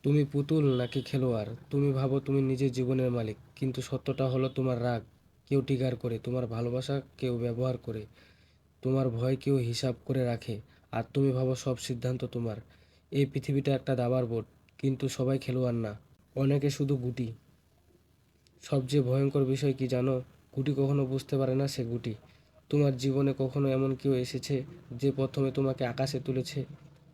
তুমি পুতুল নাকি খেলোয়াড়? তুমি ভাবো তুমি নিজের জীবনের মালিক, কিন্তু সত্যটা হলো তোমার রাগ কেউ ট্রিগার করে, তোমার ভালোবাসা কেউ ব্যবহার করে, তোমার ভয় কেউ হিসাব করে রাখে। আর তুমি ভাবো সব সিদ্ধান্ত তোমার। এই পৃথিবীটা একটা দাবার বোর্ড, কিন্তু সবাই খেলোয়াড় না, অনেকে শুধু গুটি। সবচেয়ে ভয়ঙ্কর বিষয় কি জানো? গুটি কখনো বুঝতে পারে না সে গুটি। তোমার জীবনে কখনো এমন কেউ এসেছে যে প্রথমে তোমাকে আকাশে তুলেছে,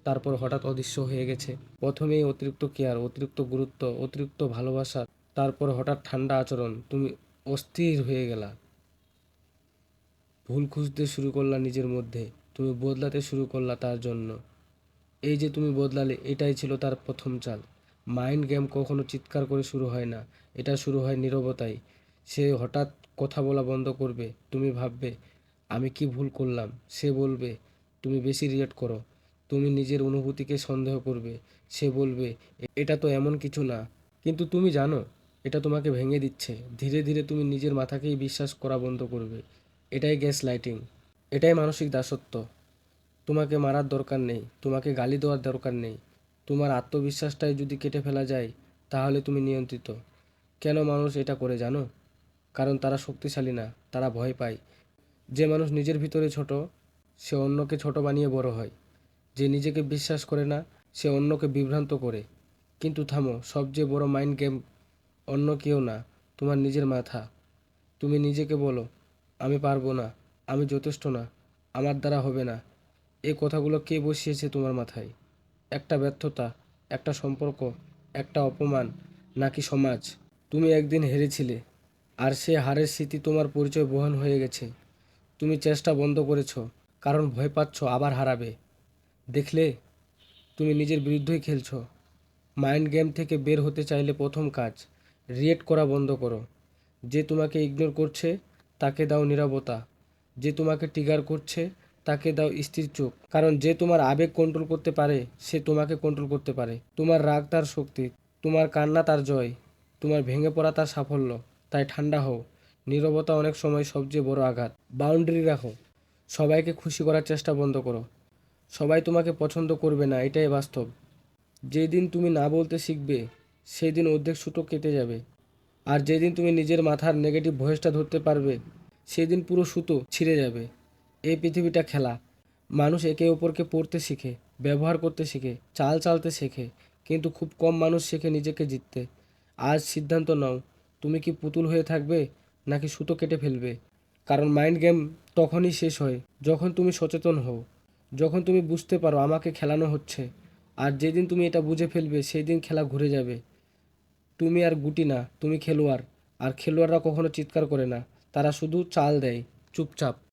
তারপর হঠাৎ অদৃশ্য হয়ে গেছে? প্রথমেই অতিরিক্ত কেয়ার, অতিরিক্ত গুরুত্ব, অতিরিক্ত ভালোবাসা, তারপর হঠাৎ ঠান্ডা আচরণ, তুমি অস্থির হয়ে গেলা। ভুল খুঁজতে শুরু করলা নিজের মধ্যে, তুমি বদলাতে শুরু করলা তার জন্য। এই যে তুমি বদলালে, এটাই ছিল তার প্রথম চাল। মাইন্ড গেম কখনো চিৎকার করে শুরু হয় না, এটা শুরু হয় নীরবতায়। সে হঠাৎ কথা বলা বন্ধ করবে, তুমি ভাববে আমি কি ভুল করলাম। সে বলবে তুমি বেশি রিয়েক্ট করো। তুমি নিজের অনুভূতিকে সন্দেহ করবে। সে বলবে এটা তো এমন কিছু না। কিন্তু তুমি জানো এটা তোমাকে ভেঙে দিচ্ছে। ধীরে ধীরে তুমি নিজের মাথাকেই বিশ্বাস করা বন্ধ করবে। এটাই গ্যাস লাইটিং, এটাই মানসিক দাসত্ব। তোমাকে মারার দরকার নেই, তোমাকে গালি দেওয়ার দরকার নেই। তোমার আত্মবিশ্বাসটাই যদি কেটে ফেলা যায়, তাহলে তুমি নিয়ন্ত্রিত। কেন মানুষ এটা করে জানো? কারণ তারা শক্তিশালী না, তারা ভয় পায়। যে মানুষ নিজের ভিতরে ছোট, সে অন্যকে ছোট বানিয়ে বড় হয়। যে নিজেকে বিশ্বাস করে না, সে অন্যকে বিভ্রান্ত করে। কিন্তু থামো, সবচেয়ে বড় মাইন্ড গেম অন্য কেউ না, তোমার নিজের মাথা। তুমি নিজেকে বলো আমি পারবো না, আমি যথেষ্ট না, আমার দ্বারা হবে না। এই কথাগুলো কে বসিয়েছে তোমার মাথায়? একটা ব্যর্থতা, একটা সম্পর্ক, একটা অপমান, নাকি সমাজ? তুমি একদিন হেরেছিলে, আর সে হারের স্মৃতি তোমার পরিচয় বহন হয়ে গেছে। তুমি চেষ্টা বন্ধ করেছো, কারণ ভয় পাচ্ছ আবার হারাবে। দেখলে, তুমি নিজের বিরুদ্ধেই খেলছো। মাইন্ড গেম থেকে বের হতে চাইলে প্রথম কাজ, রিয়েক্ট করা বন্ধ করো। যে তোমাকে ইগনোর করছে, তাকে দাও নীরবতা। যে তোমাকে ট্রিগার করছে, তাকে দাও স্থির চোখ। কারণ যে তোমার আবেগ কন্ট্রোল করতে পারে, সে তোমাকে কন্ট্রোল করতে পারে। তোমার রাগ তার শক্তি, তোমার কান্না তার জয়, তোমার ভেঙে পড়া তার সাফল্য। তাই ঠান্ডা হও। নীরবতা অনেক সময় সবচেয়ে বড় আঘাত। বাউন্ডারি রাখো। সবাইকে খুশি করার চেষ্টা বন্ধ করো। সবাই তোমাকে পছন্দ করবে না, এটাই বাস্তব। যেদিন তুমি না বলতে শিখবে, সেই দিন অর্ধেক সুতো কেটে যাবে। আর যেদিন তুমি নিজের মাথার নেগেটিভ ভয়েসটা ধরতে পারবে, সেদিন পুরো সুতো ছিঁড়ে যাবে। এই পৃথিবীটা খেলা। মানুষ একে অপরকে পড়তে শিখে, ব্যবহার করতে শিখে, চাল চালতে শেখে, কিন্তু খুব কম মানুষ শেখে নিজেকে জিততে। আজ সিদ্ধান্ত নাও, তুমি কি পুতুল হয়ে থাকবে নাকি সুতো কেটে ফেলবে? কারণ মাইন্ড গেম তখনই শেষ হয় যখন তুমি সচেতন হও, যখন তুমি বুঝতে পারো আমাকে খেলানো হচ্ছে। আর যেদিন তুমি এটা বুঝে ফেলবে, সেই দিন খেলা ঘুরে যাবে। তুমি আর গুটি না, তুমি খেলোয়াড়। আর খেলোয়াড়রা কখনো চিৎকার করে না, তারা শুধু চাল দেয়, চুপচাপ।